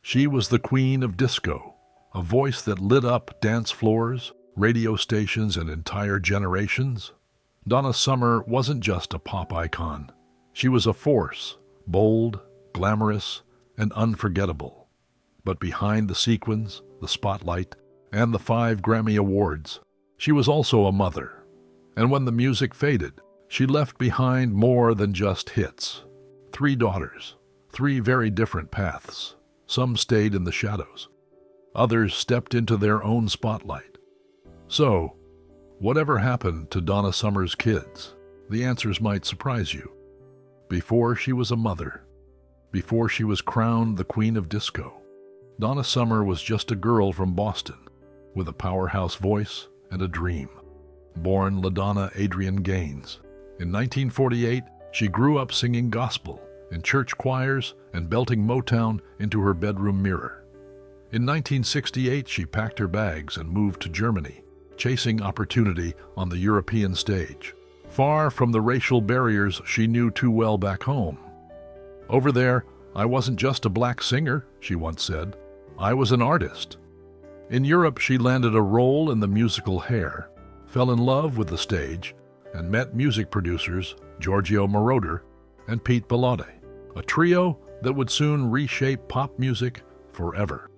She was the queen of disco, a voice that lit up dance floors, radio stations, and entire generations. Donna Summer wasn't just a pop icon. She was a force, bold, glamorous, and unforgettable. But behind the sequins, the spotlight, and the 5 Grammy Awards, she was also a mother. And when the music faded, she left behind more than just hits. 3 daughters, 3 very different paths. Some stayed in the shadows. Others stepped into their own spotlight. So, whatever happened to Donna Summer's kids? The answers might surprise you. Before she was a mother, before she was crowned the Queen of Disco, Donna Summer was just a girl from Boston with a powerhouse voice and a dream. Born LaDonna Adrienne Gaines, in 1948, she grew up singing gospel in church choirs and belting Motown into her bedroom mirror. In 1968, she packed her bags and moved to Germany, chasing opportunity on the European stage, far from the racial barriers she knew too well back home. "Over there, I wasn't just a black singer," she once said. "I was an artist." In Europe, she landed a role in the musical Hair, fell in love with the stage, and met music producers Giorgio Moroder and Pete Bellotti, a trio that would soon reshape pop music forever.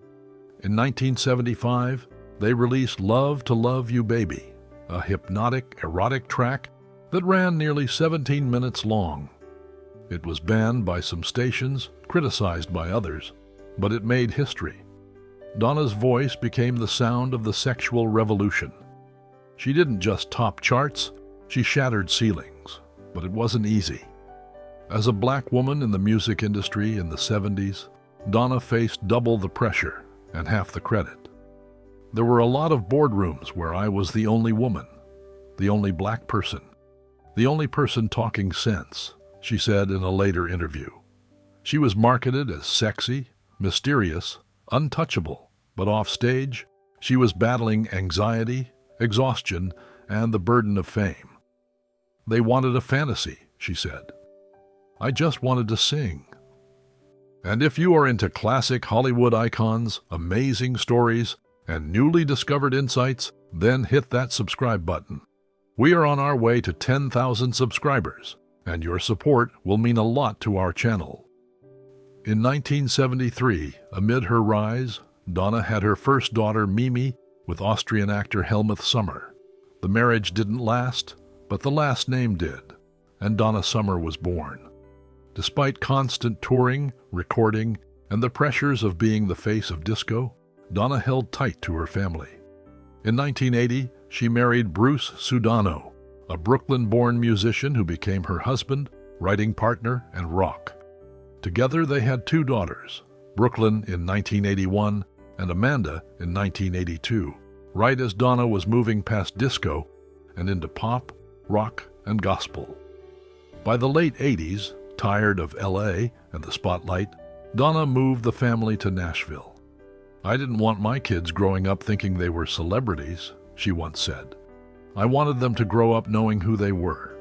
In 1975, they released Love to Love You Baby, a hypnotic, erotic track that ran nearly 17 minutes long. It was banned by some stations, criticized by others, but it made history. Donna's voice became the sound of the sexual revolution. She didn't just top charts, she shattered ceilings, but it wasn't easy. As a black woman in the music industry in the 70s, Donna faced double the pressure and half the credit. "There were a lot of boardrooms where I was the only woman, the only black person, the only person talking sense," she said in a later interview. She was marketed as sexy, mysterious, untouchable, but off stage, she was battling anxiety, exhaustion, and the burden of fame. "They wanted a fantasy," she said. "I just wanted to sing." And if you are into classic Hollywood icons, amazing stories, and newly discovered insights, then hit that subscribe button. We are on our way to 10,000 subscribers, and your support will mean a lot to our channel. In 1973, amid her rise, Donna had her first daughter, Mimi, with Austrian actor Helmut Sommer. The marriage didn't last, but the last name did, and Donna Summer was born. Despite constant touring, recording, and the pressures of being the face of disco, Donna held tight to her family. In 1980, she married Bruce Sudano, a Brooklyn-born musician who became her husband, writing partner, and rock. Together they had 2 daughters, Brooklyn in 1981 and Amanda in 1982, right as Donna was moving past disco and into pop, rock, and gospel. By the late 80s, tired of LA and the spotlight, Donna moved the family to Nashville. "I didn't want my kids growing up thinking they were celebrities," she once said. "I wanted them to grow up knowing who they were."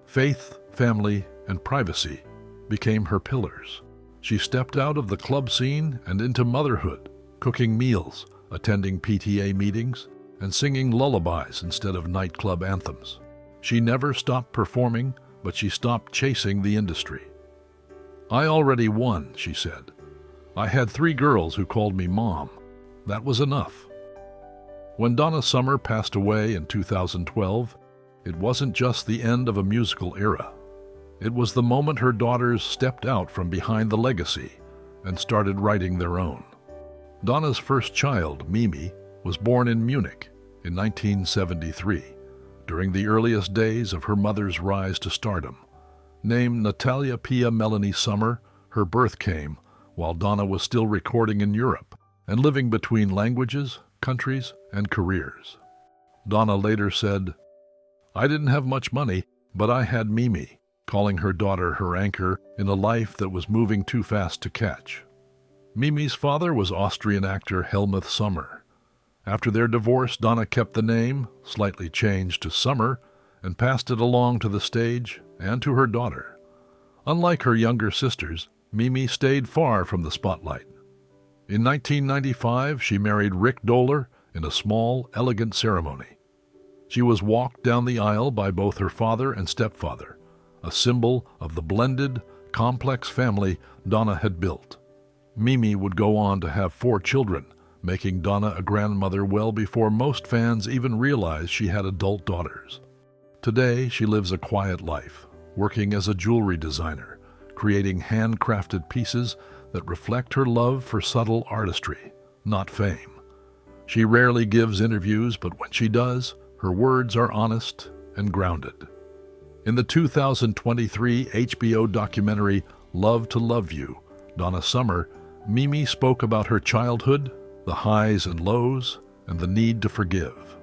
Faith, family, and privacy became her pillars. She stepped out of the club scene and into motherhood, cooking meals, attending PTA meetings, and singing lullabies instead of nightclub anthems. She never stopped performing, but she stopped chasing the industry. "I already won," she said. "I had 3 girls who called me mom. That was enough." When Donna Summer passed away in 2012, it wasn't just the end of a musical era. It was the moment her daughters stepped out from behind the legacy and started writing their own. Donna's first child, Mimi, was born in Munich in 1973, during the earliest days of her mother's rise to stardom. Named Natalia Pia Melanie Sommer, her birth came while Donna was still recording in Europe and living between languages, countries, and careers. Donna later said, "I didn't have much money, but I had Mimi," calling her daughter her anchor in a life that was moving too fast to catch. Mimi's father was Austrian actor Helmut Sommer. After their divorce, Donna kept the name, slightly changed to Summer, and passed it along to the stage and to her daughter. Unlike her younger sisters, Mimi stayed far from the spotlight. In 1995, she married Rick Doler in a small, elegant ceremony. She was walked down the aisle by both her father and stepfather, a symbol of the blended, complex family Donna had built. Mimi would go on to have 4 children, making Donna a grandmother well before most fans even realized she had adult daughters. Today, she lives a quiet life, working as a jewelry designer, creating handcrafted pieces that reflect her love for subtle artistry, not fame. She rarely gives interviews, but when she does, her words are honest and grounded. In the 2023 HBO documentary Love to Love You, Donna Summer, Mimi spoke about her childhood, the highs and lows, and the need to forgive.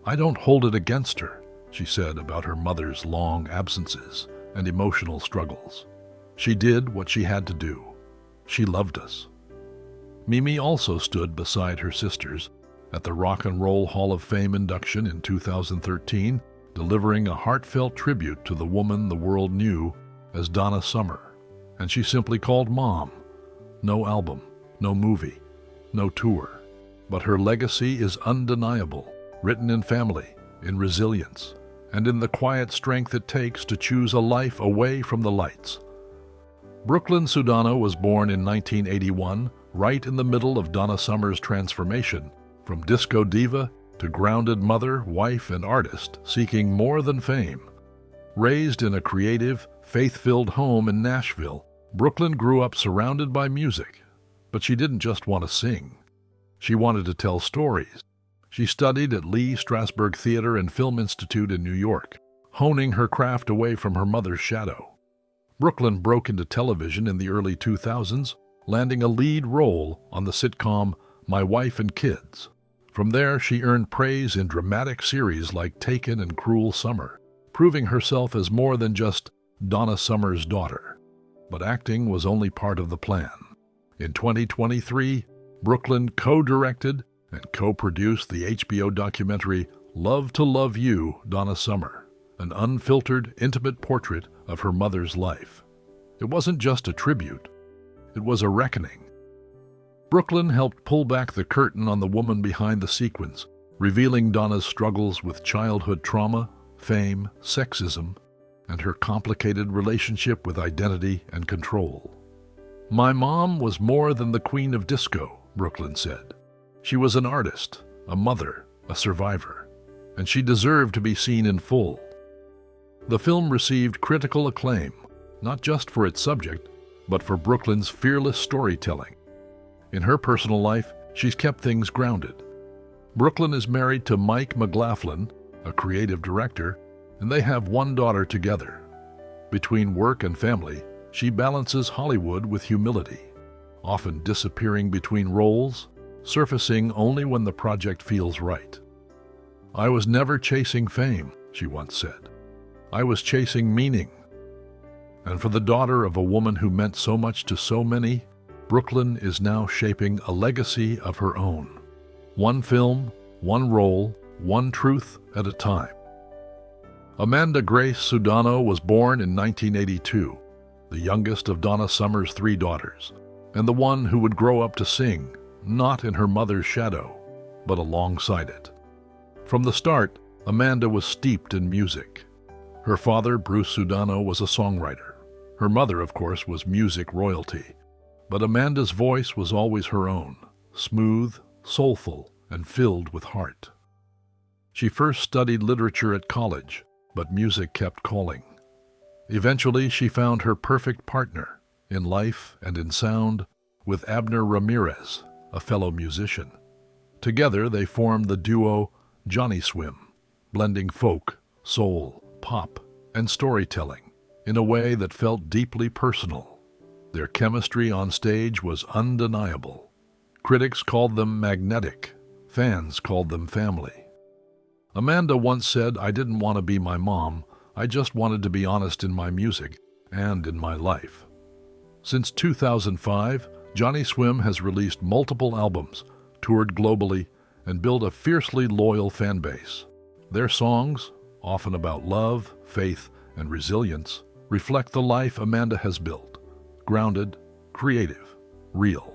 "I don't hold it against her," she said about her mother's long absences and emotional struggles. "She did what she had to do. She loved us." Mimi also stood beside her sisters at the Rock and Roll Hall of Fame induction in 2013, delivering a heartfelt tribute to the woman the world knew as Donna Summer, and she simply called Mom. No album, no movie, no tour, but her legacy is undeniable, written in family, in resilience, and in the quiet strength it takes to choose a life away from the lights. Brooklyn Sudano was born in 1981, right in the middle of Donna Summer's transformation, from disco diva to grounded mother, wife, and artist seeking more than fame. Raised in a creative, faith-filled home in Nashville, Brooklyn grew up surrounded by music. But she didn't just want to sing. She wanted to tell stories. She studied at Lee Strasberg Theater and Film Institute in New York, honing her craft away from her mother's shadow. Brooklyn broke into television in the early 2000s, landing a lead role on the sitcom My Wife and Kids. From there, she earned praise in dramatic series like Taken and Cruel Summer, proving herself as more than just Donna Summer's daughter. But acting was only part of the plan. In 2023, Brooklyn co-directed and co-produced the HBO documentary Love to Love You, Donna Summer, an unfiltered, intimate portrait of her mother's life. It wasn't just a tribute, it was a reckoning. Brooklyn helped pull back the curtain on the woman behind the sequins, revealing Donna's struggles with childhood trauma, fame, sexism, and her complicated relationship with identity and control. "My mom was more than the queen of disco," Brooklyn said. "She was an artist, a mother, a survivor, and she deserved to be seen in full." The film received critical acclaim, not just for its subject, but for Brooklyn's fearless storytelling. In her personal life, she's kept things grounded. Brooklyn is married to Mike McLaughlin, a creative director, and they have 1 daughter together. Between work and family, she balances Hollywood with humility, often disappearing between roles, surfacing only when the project feels right. "I was never chasing fame," she once said. "I was chasing meaning." And for the daughter of a woman who meant so much to so many, Brooklyn is now shaping a legacy of her own. 1 film, 1 role, 1 truth at a time. Amanda Grace Sudano was born in 1982, the youngest of Donna Summer's 3 daughters, and the one who would grow up to sing, not in her mother's shadow, but alongside it. From the start, Amanda was steeped in music. Her father, Bruce Sudano, was a songwriter. Her mother, of course, was music royalty. But Amanda's voice was always her own, smooth, soulful, and filled with heart. She first studied literature at college, but music kept calling. Eventually, she found her perfect partner, in life and in sound, with Abner Ramirez, a fellow musician. Together, they formed the duo Johnny Swim, blending folk, soul, pop, and storytelling in a way that felt deeply personal. Their chemistry on stage was undeniable. Critics called them magnetic. Fans called them family. Amanda once said, "I didn't want to be my mom. I just wanted to be honest in my music and in my life." Since 2005, Johnny Swim has released multiple albums, toured globally, and built a fiercely loyal fan base. Their songs, often about love, faith, and resilience, reflect the life Amanda has built. Grounded, creative, real.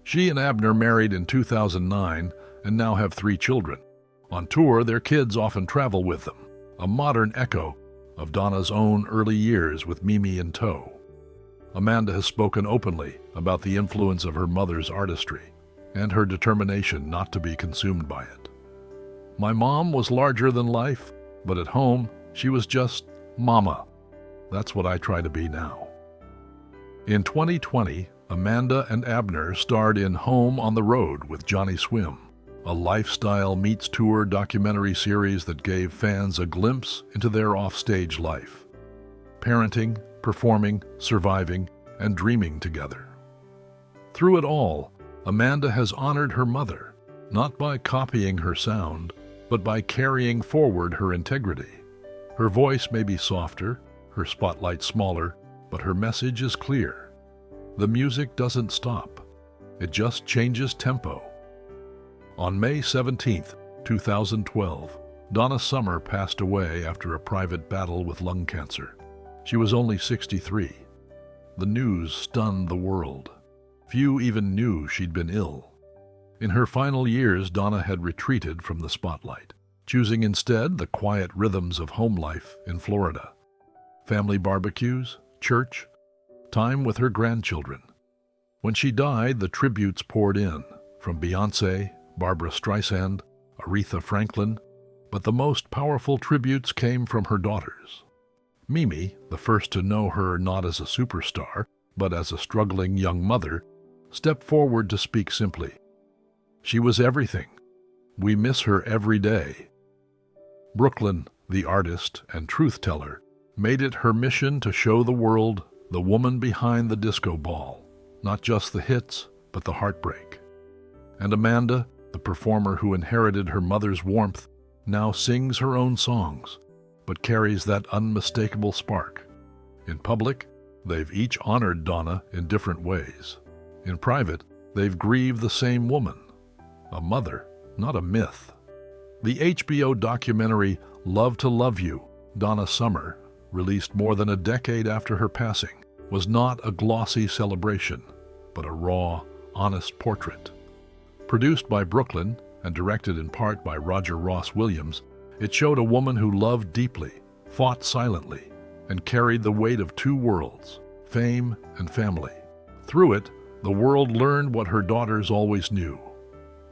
She and Abner married in 2009 and now have 3 children. On tour, their kids often travel with them, a modern echo of Donna's own early years with Mimi in tow. Amanda has spoken openly about the influence of her mother's artistry and her determination not to be consumed by it. My mom was larger than life, but at home, she was just Mama. That's what I try to be now. In 2020, Amanda and Abner starred in Home on the Road with Johnny Swim, a lifestyle meets tour documentary series that gave fans a glimpse into their offstage life. Parenting, performing, surviving, and dreaming together. Through it all, Amanda has honored her mother, not by copying her sound, but by carrying forward her integrity. Her voice may be softer, her spotlight smaller, but her message is clear. The music doesn't stop. It just changes tempo. On May 17, 2012, Donna Summer passed away after a private battle with lung cancer. She was only 63. The news stunned the world. Few even knew she'd been ill. In her final years, Donna had retreated from the spotlight, choosing instead the quiet rhythms of home life in Florida. Family barbecues, church, time with her grandchildren. When she died, the tributes poured in, from Beyoncé, Barbra Streisand, Aretha Franklin, but the most powerful tributes came from her daughters. Mimi, the first to know her not as a superstar, but as a struggling young mother, stepped forward to speak simply. She was everything. We miss her every day. Brooklyn, the artist and truth-teller, made it her mission to show the world the woman behind the disco ball, not just the hits, but the heartbreak. And Amanda, the performer who inherited her mother's warmth, now sings her own songs, but carries that unmistakable spark. In public, they've each honored Donna in different ways. In private, they've grieved the same woman, a mother, not a myth. The HBO documentary Love to Love You, Donna Summer, released more than a decade after her passing, was not a glossy celebration, but a raw, honest portrait. Produced by Brooklyn and directed in part by Roger Ross Williams, it showed a woman who loved deeply, fought silently, and carried the weight of 2 worlds, fame and family. Through it, the world learned what her daughters always knew,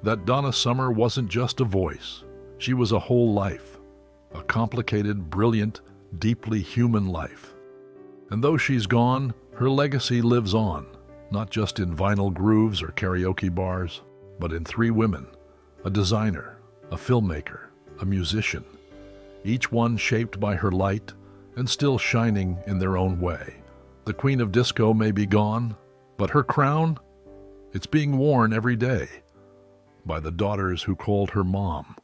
that Donna Summer wasn't just a voice, she was a whole life, a complicated, brilliant, deeply human life. And though she's gone, her legacy lives on, not just in vinyl grooves or karaoke bars, but in 3 women, a designer, a filmmaker, a musician, each one shaped by her light and still shining in their own way. The Queen of Disco may be gone, but her crown, it's being worn every day by the daughters who called her mom.